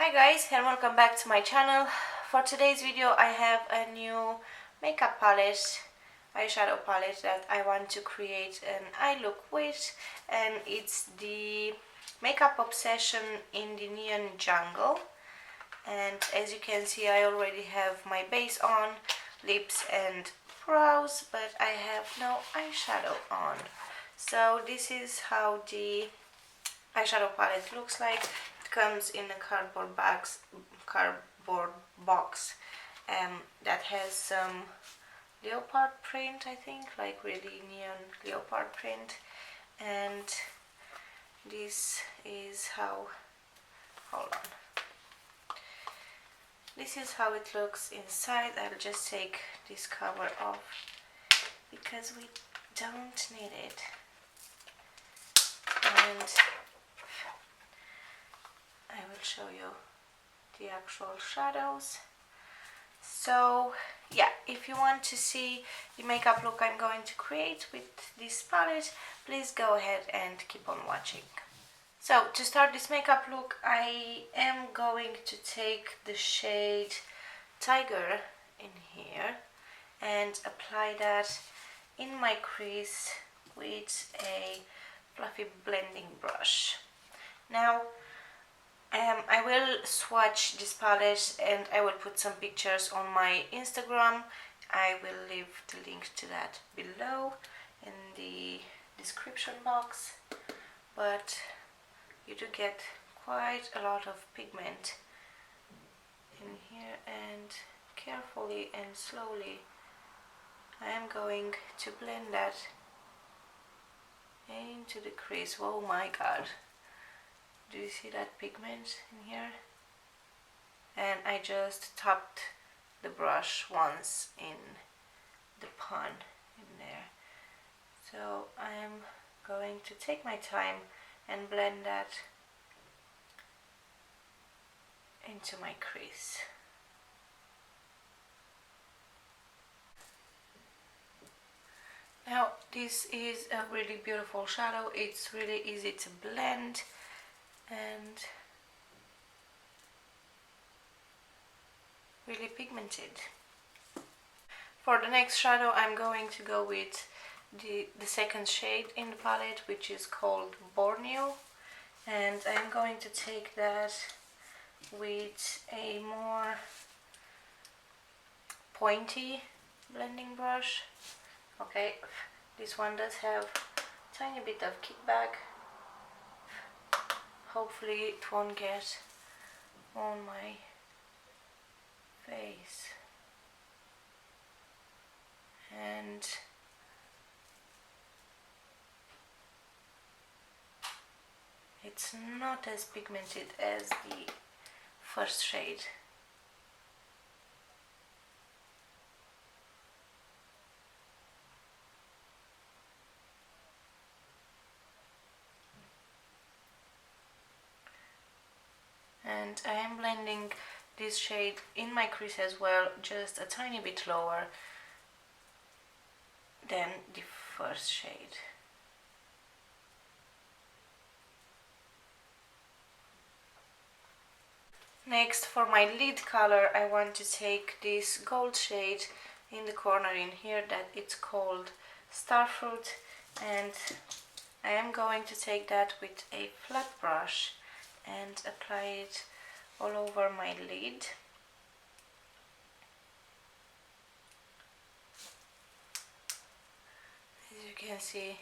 Hi guys, and welcome back to my channel. For today's video I have a new makeup palette, eyeshadow palette that I want to create an eye look with, and it's the Makeup Obsession in the Neon Jungle. And as you can see, I already have my base on, lips and brows, but I have no eyeshadow on. So this is how the eyeshadow palette looks like. It comes in a cardboard box that has some leopard print, I think, like really neon leopard print. And this is how, hold on, this is how it looks inside. I'll just take this cover off because we don't need it. And I will show you the actual shadows. So yeah, if you want to see the makeup look I'm going to create with this palette, please go ahead and keep on watching. So to start this makeup look, I am going to take the shade Tiger in here and apply that in my crease with a fluffy blending brush. Now I will swatch this palette and I will put some pictures on my Instagram. I will leave the link to that below in the description box. But you do get quite a lot of pigment in here, and carefully and slowly I am going to blend that into the crease. Oh my god, do you see that pigment in here? And I just tapped the brush once in the pan in there. So I'm going to take my time and blend that into my crease. Now this is a really beautiful shadow. It's really easy to blend and really pigmented. For the next shadow I'm going to go with the second shade in the palette, which is called Borneo, and I'm going to take that with a more pointy blending brush. Okay, this one does have a tiny bit of kickback. Hopefully it won't get on my face. And it's not as pigmented as the first shade. And I am blending this shade in my crease as well, just a tiny bit lower than the first shade. Next, for my lid color, I want to take this gold shade in the corner in here that it's called Starfruit, and I am going to take that with a flat brush and apply it all over my lid. As you can see,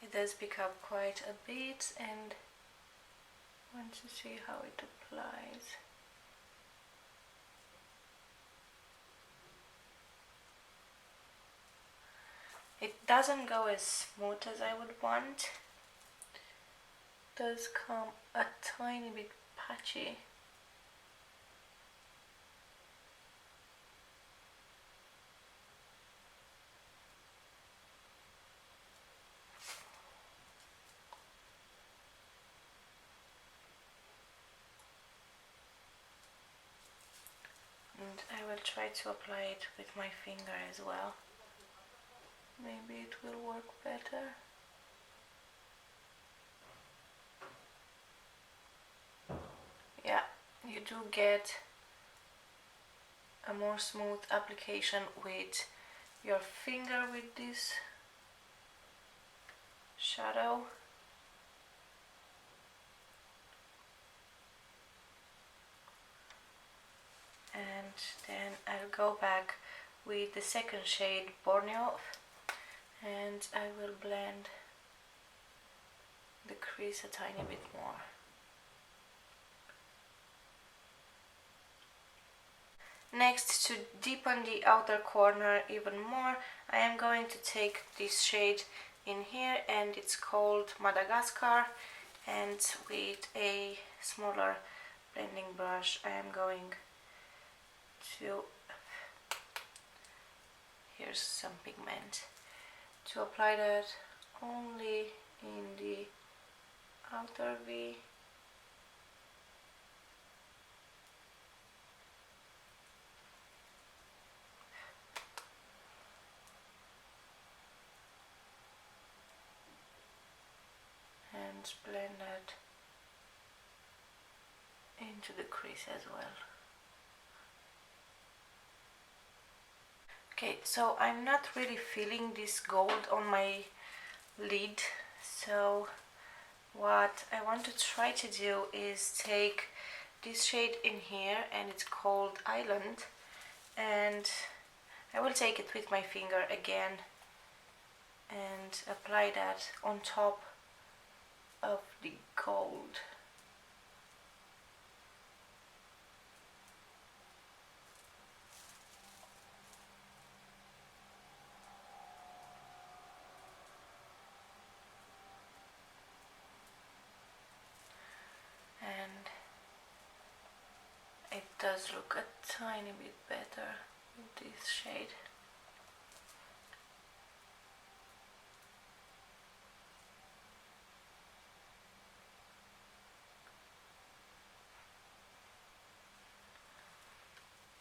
it does pick up quite a bit, and I want to see how it applies. It doesn't go as smooth as I would want. It does come a tiny bit patchy. And I will try to apply it with my finger as well. Maybe it will work better. do get a more smooth application with your finger with this shadow. And then I'll go back with the second shade, Borneo, and I will blend the crease a tiny bit more. Next, to deepen the outer corner even more, I am going to take this shade in here, and it's called Madagascar, and with a smaller blending brush I am going to, here's some pigment, to apply that only in the outer V. And blend that into the crease as well. Okay, so I'm not really feeling this gold on my lid, so what I want to try to do is take this shade in here, and it's called Island, and I will take it with my finger again and apply that on top of the gold. And it does look a tiny bit better with this shade.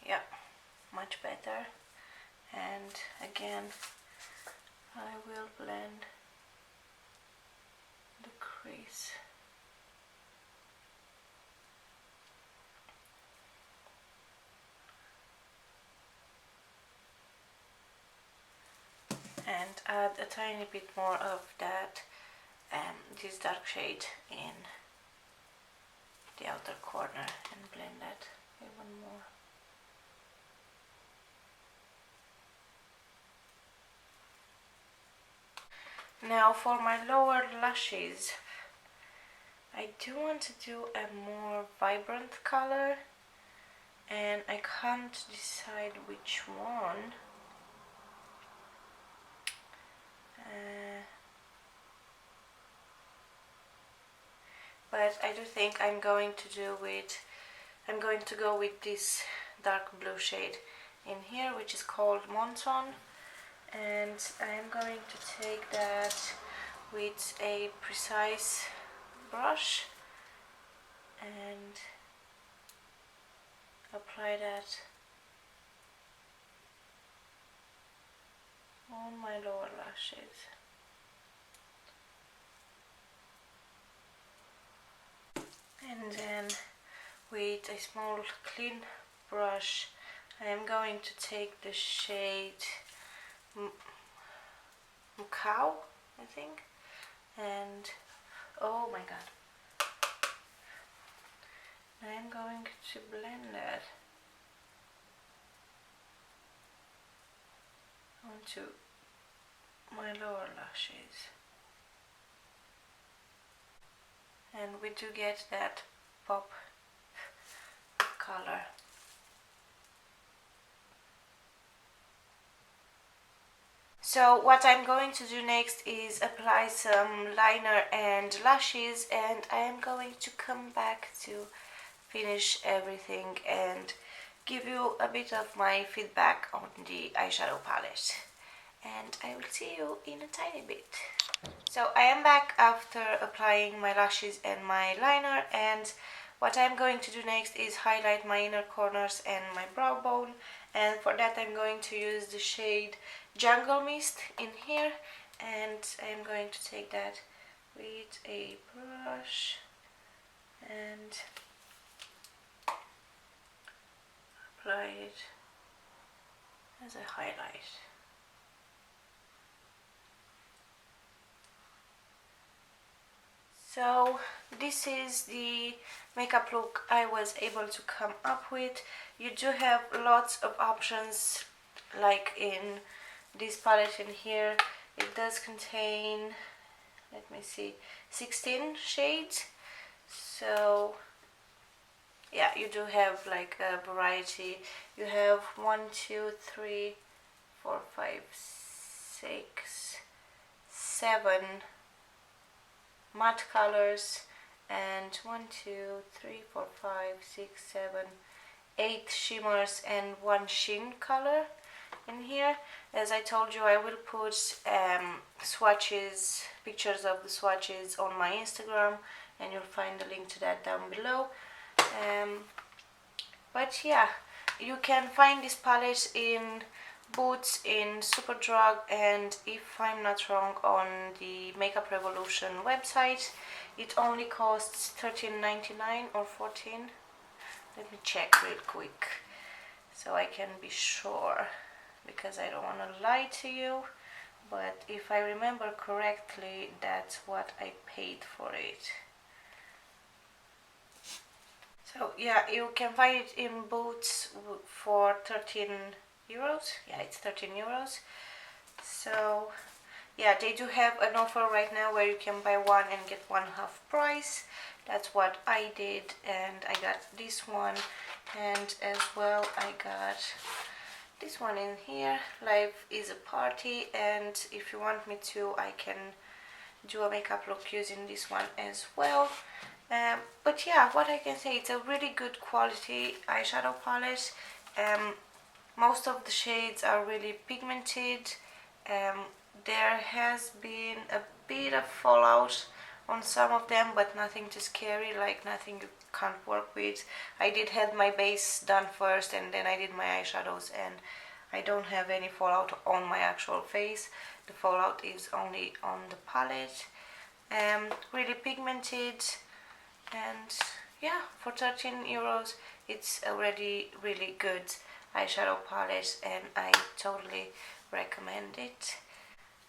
Yeah, much better. And again, I will blend the crease. And add a tiny bit more of that, this dark shade in the outer corner, and blend that even more. Now for my lower lashes, I do want to do a more vibrant color, and I can't decide which one. But I do think I'm going to go with this dark blue shade in here, which is called Wonton, and I'm going to take that with a precise brush and apply that on my lower lashes. And then with a small clean brush I am going to take the shade Cow, I think, and oh my god, I am going to blend that onto my lower lashes, and we do get that pop color. So what I'm going to do next is apply some liner and lashes, and I am going to come back to finish everything and give you a bit of my feedback on the eyeshadow palette, and I will see you in a tiny bit. So I am back after applying my lashes and my liner, and what I'm going to do next is highlight my inner corners and my brow bone, and for that I'm going to use the shade Jungle Mist in here, and I'm going to take that with a brush and highlight it as a highlight. So this is the makeup look I was able to come up with. You do have lots of options, like in this palette in here. It does contain, let me see, 16 shades. So yeah, you do have like a variety. You have 1, 2, 3, 4, 5, 6, 7 matte colors, and 1, 2, 3, 4, 5, 6, 7, 8 shimmers and 1 sheen color in here. As I told you, I will put swatches, pictures of the swatches on my Instagram, and you'll find the link to that down below. But yeah, you can find this palette in Boots, in Superdrug, and if I'm not wrong, on the Makeup Revolution website. It only costs $13.99 or $14. Let me check real quick so I can be sure, because I don't want to lie to you, but if I remember correctly, that's what I paid for it. So yeah, you can find it in Boots for 13 euros. Yeah, it's 13 euros. So yeah, they do have an offer right now where you can buy one and get one half price. That's what I did, and I got this one, and as well I got this one in here. Life is a party, and if you want me to, I can do a makeup look using this one as well. But yeah, what I can say, it's a really good quality eyeshadow palette. Most of the shades are really pigmented. There has been a bit of fallout on some of them, but nothing too scary, like nothing you can't work with. I did have my base done first, and then I did my eyeshadows, and I don't have any fallout on my actual face. The fallout is only on the palette. Really pigmented, and yeah, for 13 euros it's already really good eyeshadow palette, and I totally recommend it.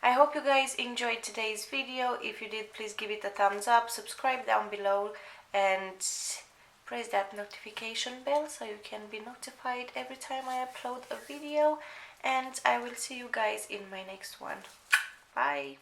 I hope you guys enjoyed today's video. If you did, please give it a thumbs up, subscribe down below, and press that notification bell so you can be notified every time I upload a video. And I will see you guys in my next one. Bye!